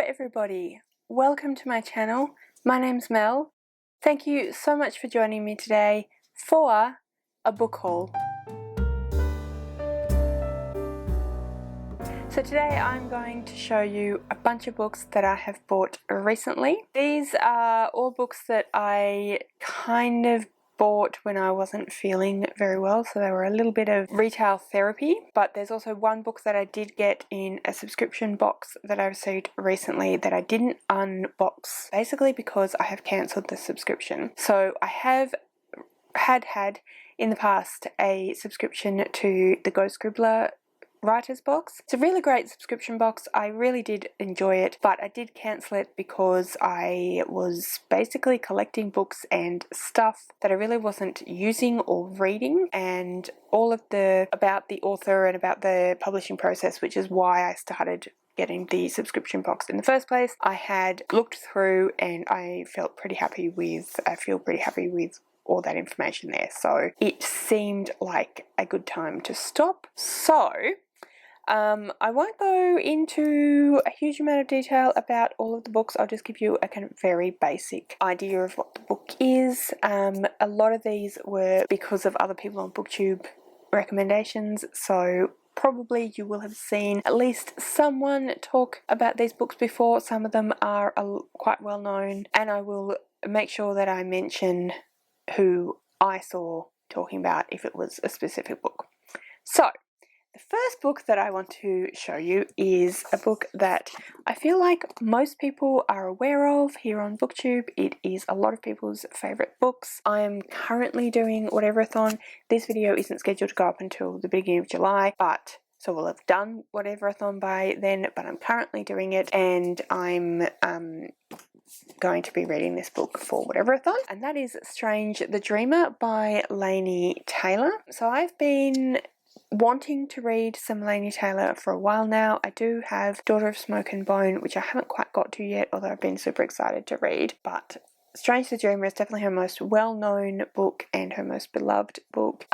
everybody, welcome to my channel. My name's Mel. Thank you so much for joining me today for a book haul. So today I'm going to show you a bunch of books that I have bought recently. These are all books that I kind of bought when I wasn't feeling very well, so they were a little bit of retail therapy. But there's also one book that I did get in a subscription box that I received recently that I didn't unbox, basically because I have cancelled the subscription. So I have had in the past a subscription to the Go Scribbler writer's box. It's a really great subscription box. I really did enjoy it, but I did cancel it because I was basically collecting books and stuff that I really wasn't using or reading, and all of the about the author and about the publishing process, which is why I started getting the subscription box in the first place. I had looked through and I feel pretty happy with all that information there, so it seemed like a good time to stop. So I won't go into a huge amount of detail about all of the books. I'll just give you a kind of very basic idea of what the book is. A lot of these were because of other people on booktube recommendations, so probably you will have seen at least someone talk about these books before. Some of them are quite well known, and I will make sure that I mention who I saw talking about if it was a specific book. So the first book that I want to show you is a book that I feel like most people are aware of here on booktube. It is a lot of people's favourite books. I'm currently doing Whatever-a-thon. This video isn't scheduled to go up until the beginning of July, but so we'll have done Whatever-a-thon by then, but I'm currently doing it, and I'm going to be reading this book for Whatever-a-thon, and that is Strange the Dreamer by Laini Taylor. So I've been wanting to read some Laini Taylor for a while now. I do have Daughter of Smoke and Bone, which I haven't quite got to yet, although I've been super excited to read. But Strange the Dreamer is definitely her most well-known book and her most beloved book.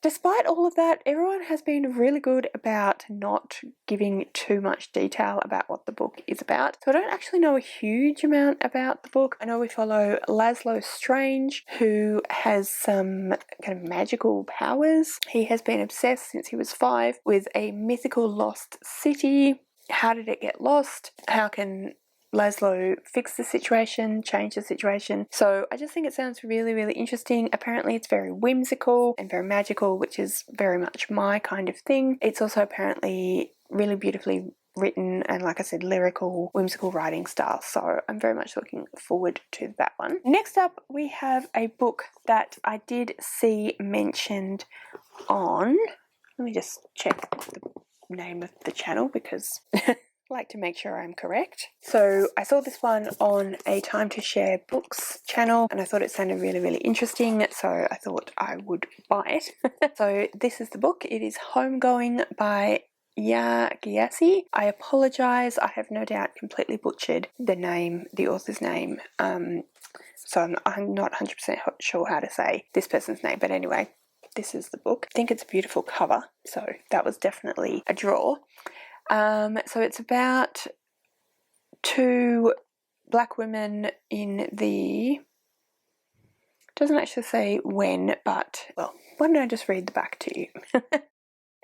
Despite all of that, everyone has been really good about not giving too much detail about what the book is about. So I don't actually know a huge amount about the book. I know we follow Laszlo Strange, who has some kind of magical powers. He has been obsessed since he was 5 with a mythical lost city. How did it get lost? How can Laszlo fix the situation, change the situation? So I just think it sounds really, really interesting. Apparently it's very whimsical and very magical, which is very much my kind of thing. It's also apparently really beautifully written and, like I said, lyrical, whimsical writing style. So I'm very much looking forward to that one. Next up, we have a book that I did see mentioned on, let me just check the name of the channel because like to make sure I'm correct. So I saw this one on a Time to Share Books channel and I thought it sounded really, really interesting, so I thought I would buy it. So this is the book. It is Homegoing by Gyasi. I apologise, I have no doubt completely butchered the author's name. So I'm not 100% sure how to say this person's name, but anyway, this is the book. I think it's a beautiful cover, so that was definitely a draw. So it's about 2 black women in the, doesn't actually say when, but, well, why don't I just read the back to you?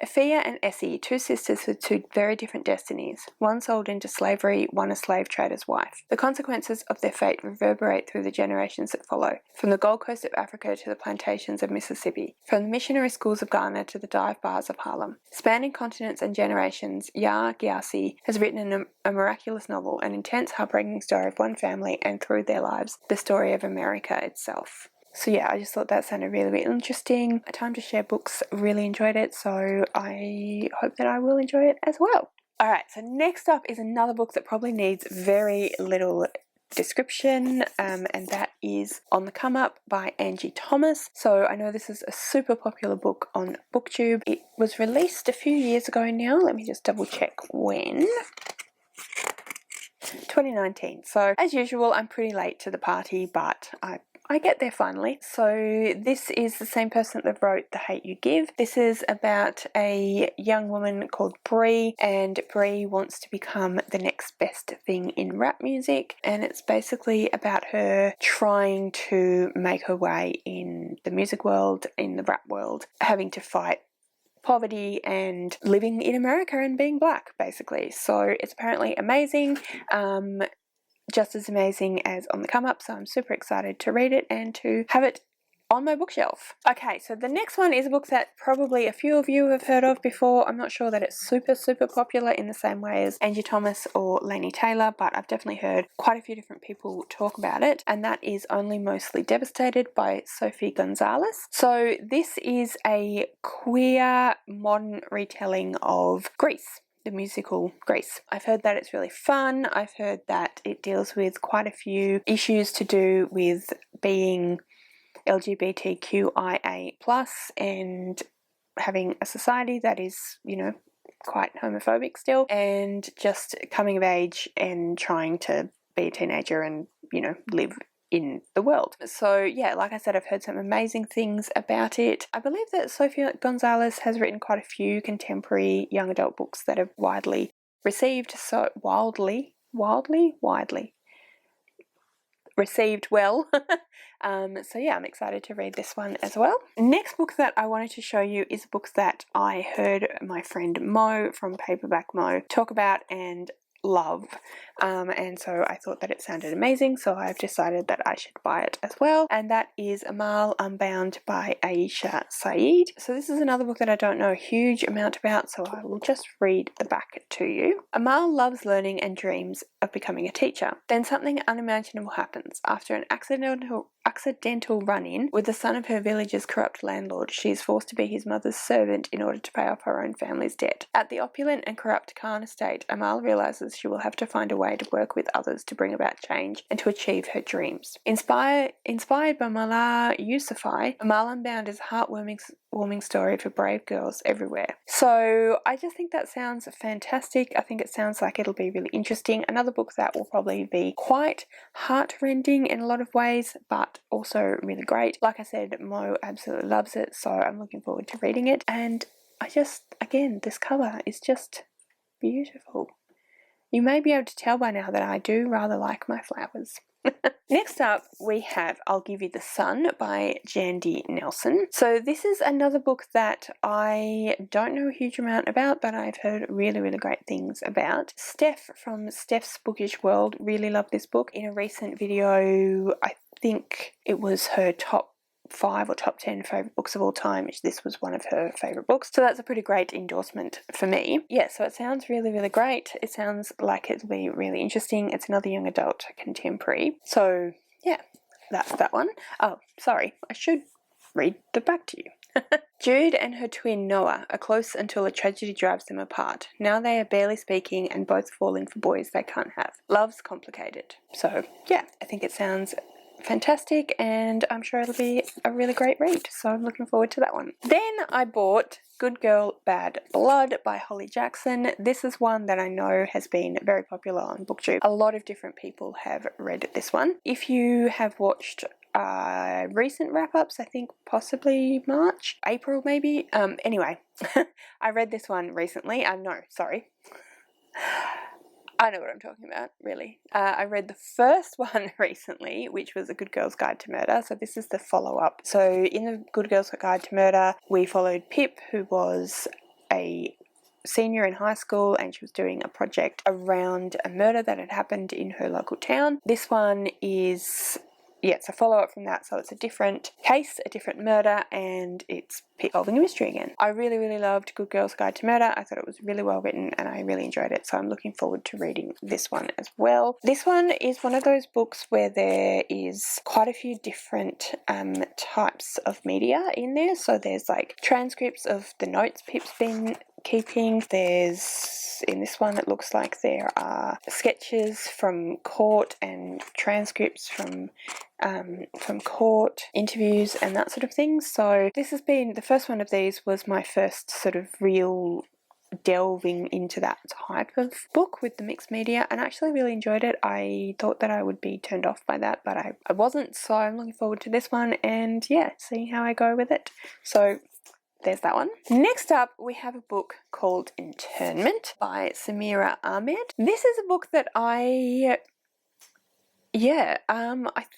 Afia and Essie, 2 sisters with 2 very different destinies, one sold into slavery, one a slave trader's wife. The consequences of their fate reverberate through the generations that follow, from the Gold Coast of Africa to the plantations of Mississippi, from the missionary schools of Ghana to the dive bars of Harlem. Spanning continents and generations, Gyasi has written a miraculous novel, an intense, heartbreaking story of one family and, through their lives, the story of America itself. So yeah, I just thought that sounded really, really interesting. A Time to Share Books really enjoyed it, so I hope that I will enjoy it as well. Alright, so next up is another book that probably needs very little description, and that is On the Come Up by Angie Thomas. So I know this is a super popular book on booktube. It was released a few years ago now. Let me just double check when. 2019. So as usual, I'm pretty late to the party, but I I get there finally. So this is the same person that wrote The Hate You Give. This is about a young woman called Brie, and Brie wants to become the next best thing in rap music, and it's basically about her trying to make her way in the music world, in the rap world, having to fight poverty and living in America and being black, basically. So it's apparently amazing. Just as amazing as On the Come Up, so I'm super excited to read it and to have it on my bookshelf. Okay, so the next one is a book that probably a few of you have heard of before. I'm not sure that it's super popular in the same way as Angie Thomas or Laini Taylor, but I've definitely heard quite a few different people talk about it, and that is Only Mostly Devastated by Sophie Gonzalez. So this is a queer modern retelling of Grease, the musical Grease. I've heard that it's really fun. I've heard that it deals with quite a few issues to do with being LGBTQIA+ and having a society that is, you know, quite homophobic still, and just coming of age and trying to be a teenager and, you know, live in the world. So yeah, like I said, I've heard some amazing things about it. I believe that Sophia Gonzalez has written quite a few contemporary young adult books that are widely received, so widely received well. So yeah, I'm excited to read this one as well. Next book that I wanted to show you is a book that I heard my friend Mo from Paperback Mo talk about and love, and so I thought that it sounded amazing, so I've decided that I should buy it as well, and that is Mile Unbound by Aisha Saeed. So this is another book that I don't know a huge amount about, so I will just read the back to you. Amal loves learning and dreams of becoming a teacher. Then something unimaginable happens. After an accidental run-in with the son of her village's corrupt landlord, she is forced to be his mother's servant in order to pay off her own family's debt. At the opulent and corrupt Khan estate, Amal realizes she will have to find a way to work with others to bring about change and to achieve her dreams. Inspired by Malala Yousafzai, Mile Unbound is a heartwarming story for brave girls everywhere. So I just think that sounds fantastic. I think it sounds like it'll be really interesting. Another book that will probably be quite heart-rending in a lot of ways, but also really great. Like I said, Mo absolutely loves it, so I'm looking forward to reading it. And again, this cover is just beautiful. You may be able to tell by now that I do rather like my flowers. Next up, we have I'll Give You the Sun by Jandy Nelson. So this is another book that I don't know a huge amount about, but I've heard really great things about. Steph from Steph's Bookish World really loved this book. In a recent video, I think it was her top 5 or top 10 favourite books of all time. This was one of her favourite books, so that's a pretty great endorsement for me. Yeah, so it sounds really great. It sounds like it'll be really interesting. It's another young adult contemporary, so yeah, that's that one. Oh, sorry, I should read the back to you. Jude and her twin Noah are close until a tragedy drives them apart. Now they are barely speaking and both falling for boys they can't have. Love's complicated. So yeah, I think it sounds fantastic, and I'm sure it'll be a really great read, so I'm looking forward to that one. Then I bought Good Girl Bad Blood by Holly Jackson. This is one that I know has been very popular on BookTube. A lot of different people have read this one. If you have watched recent wrap-ups, I think possibly March, April maybe, anyway, I read this one recently. I know what I'm talking about, really. I read the first one recently, which was A Good Girl's Guide to Murder, so this is the follow-up. So in The Good Girl's Guide to Murder, we followed Pip, who was a senior in high school, and she was doing a project around a murder that had happened in her local town. This one is, yeah, it's a follow-up from that, so it's a different case, a different murder, and it's solving a mystery again. I really loved Good Girl's Guide to Murder. I thought it was really well written and I really enjoyed it, so I'm looking forward to reading this one as well. This one is one of those books where there is quite a few different types of media in there. So there's like transcripts of the notes Pip's been keeping. There's, in this one, it looks like there are sketches from court and transcripts from court interviews and that sort of thing. So this has been, the first one of these was my first sort of real delving into that type of book with the mixed media, and I actually really enjoyed it. I thought that I would be turned off by that, but I wasn't, so I'm looking forward to this one and yeah, seeing how I go with it. So there's that one. Next up, we have a book called Internment by Samira Ahmed. This is a book that I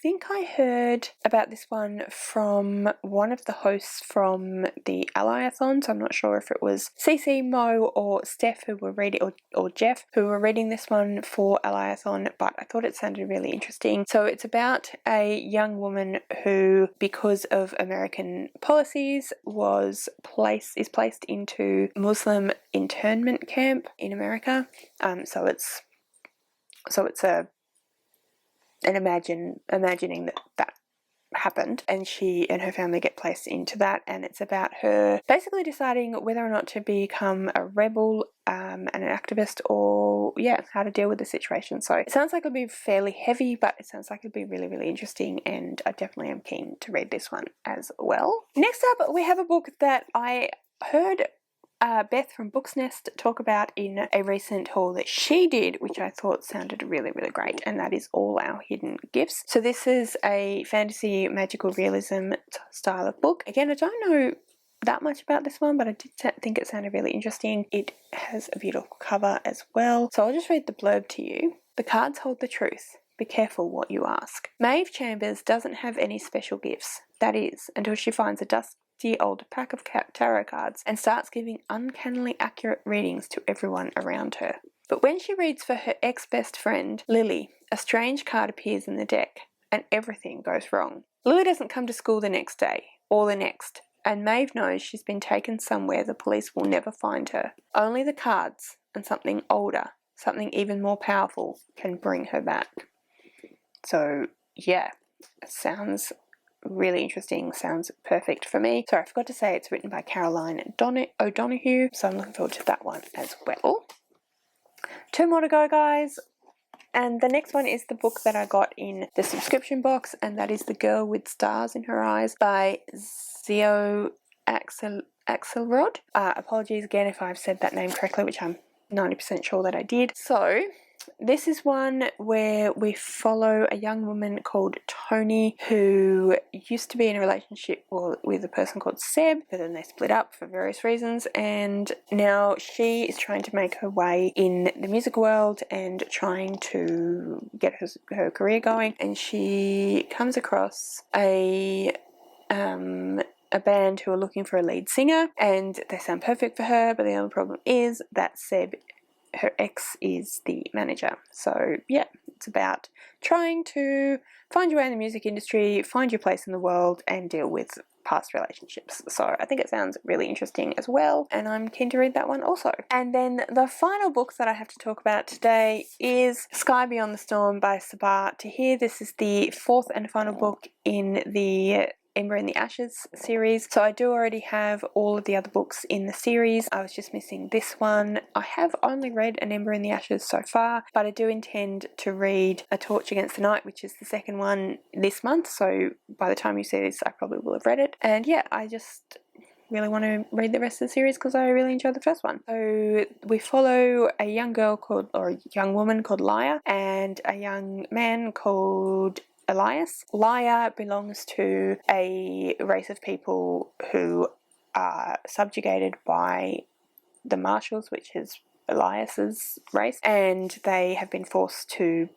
think I heard about this one from one of the hosts from the Ally-a-thon, so I'm not sure if it was Cece, Mo, or Steph who were reading, or Jeff who were reading this one for Ally-a-thon, but I thought it sounded really interesting. So it's about a young woman who, because of American policies, is placed into Muslim internment camp in America. So it's imagining that happened, and she and her family get placed into that, and it's about her basically deciding whether or not to become a rebel and an activist, or how to deal with the situation. So it sounds like it'll be fairly heavy, but it sounds like it'll be really, really interesting, and I definitely am keen to read this one as well. Next up, we have a book that I heard Beth from Books Nest talk about in a recent haul that she did, which I thought sounded really, really great, and that is All Our Hidden Gifts. So this is a fantasy magical realism style of book. Again, I don't know that much about this one, but I did think it sounded really interesting. It has a beautiful cover as well. So I'll just read the blurb to you. The cards hold the truth. Be careful what you ask. Maeve Chambers doesn't have any special gifts. That is, until she finds a dusty old pack of tarot cards and starts giving uncannily accurate readings to everyone around her. But when she reads for her ex-best friend, Lily, a strange card appears in the deck, and everything goes wrong. Lily doesn't come to school the next day, or the next, and Maeve knows she's been taken somewhere the police will never find her. Only the cards and something older, something even more powerful, can bring her back. So, yeah, it sounds really interesting, sounds perfect for me. Sorry, I forgot to say it's written by Caroline O'Donoghue, so I'm looking forward to that one as well. 2 more to go, guys. And the next one is the book that I got in the subscription box, and that is The Girl with Stars in Her Eyes by Zio Axelrod. Apologies again if I've said that name correctly, which I'm 90% sure that I did. So this is one where we follow a young woman called Tony who used to be in a relationship with a person called Seb, but then they split up for various reasons, and now she is trying to make her way in the music world and trying to get her career going, and she comes across a band who are looking for a lead singer, and they sound perfect for her, but the only problem is that Seb, her ex, is the manager. So yeah, it's about trying to find your way in the music industry, find your place in the world, and deal with past relationships. So I think it sounds really interesting as well, and I'm keen to read that one also. And then the final book that I have to talk about today is Sky Beyond the Storm by Sabah Tahir. This is the 4th and final book in the Ember in the Ashes series. So I do already have all of the other books in the series. I was just missing this one. I have only read An Ember in the Ashes so far, but I do intend to read A Torch Against the Night, which is the second one this month. So by the time you see this, I probably will have read it. And yeah, I just really want to read the rest of the series because I really enjoyed the first one. So we follow a young woman called Laia and a young man called Elias. Laia belongs to a race of people who are subjugated by the Marshals, which is Elias's race, and they have been forced to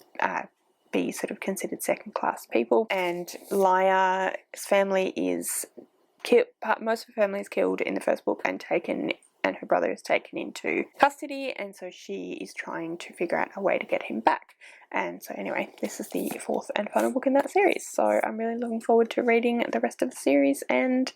be sort of considered second-class people. And Laia's family is killed. Most of her family is killed in the first book and her brother is taken into custody, and so she is trying to figure out a way to get him back. And so anyway, this is the 4th and final book in that series, so I'm really looking forward to reading the rest of the series. And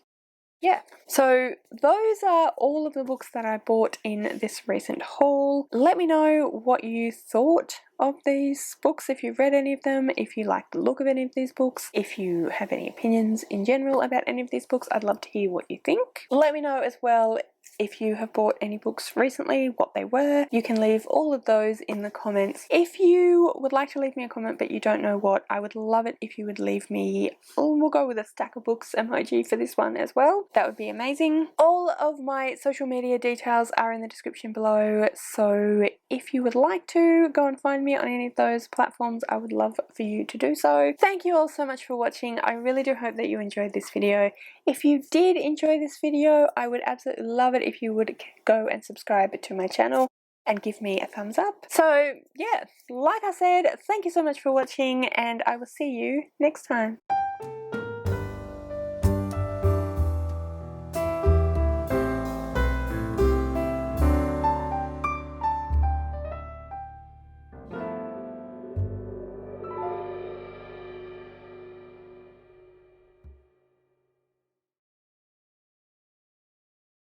yeah, so those are all of the books that I bought in this recent haul. Let me know what you thought of these books, if you've read any of them, if you like the look of any of these books, if you have any opinions in general about any of these books. I'd love to hear what you think. Let me know as well if you have bought any books recently, what they were. You can leave all of those in the comments. If you would like to leave me a comment but you don't know what, I would love it if you would leave me, we'll go with a stack of books emoji for this one as well. That would be amazing. All of my social media details are in the description below, so if you would like to go and find me on any of those platforms, I would love for you to do so. Thank you all so much for watching. I really do hope that you enjoyed this video. If you did enjoy this video, I would absolutely love it if you would go and subscribe to my channel and give me a thumbs up. So yeah, like I said, thank you so much for watching, and I will see you next time.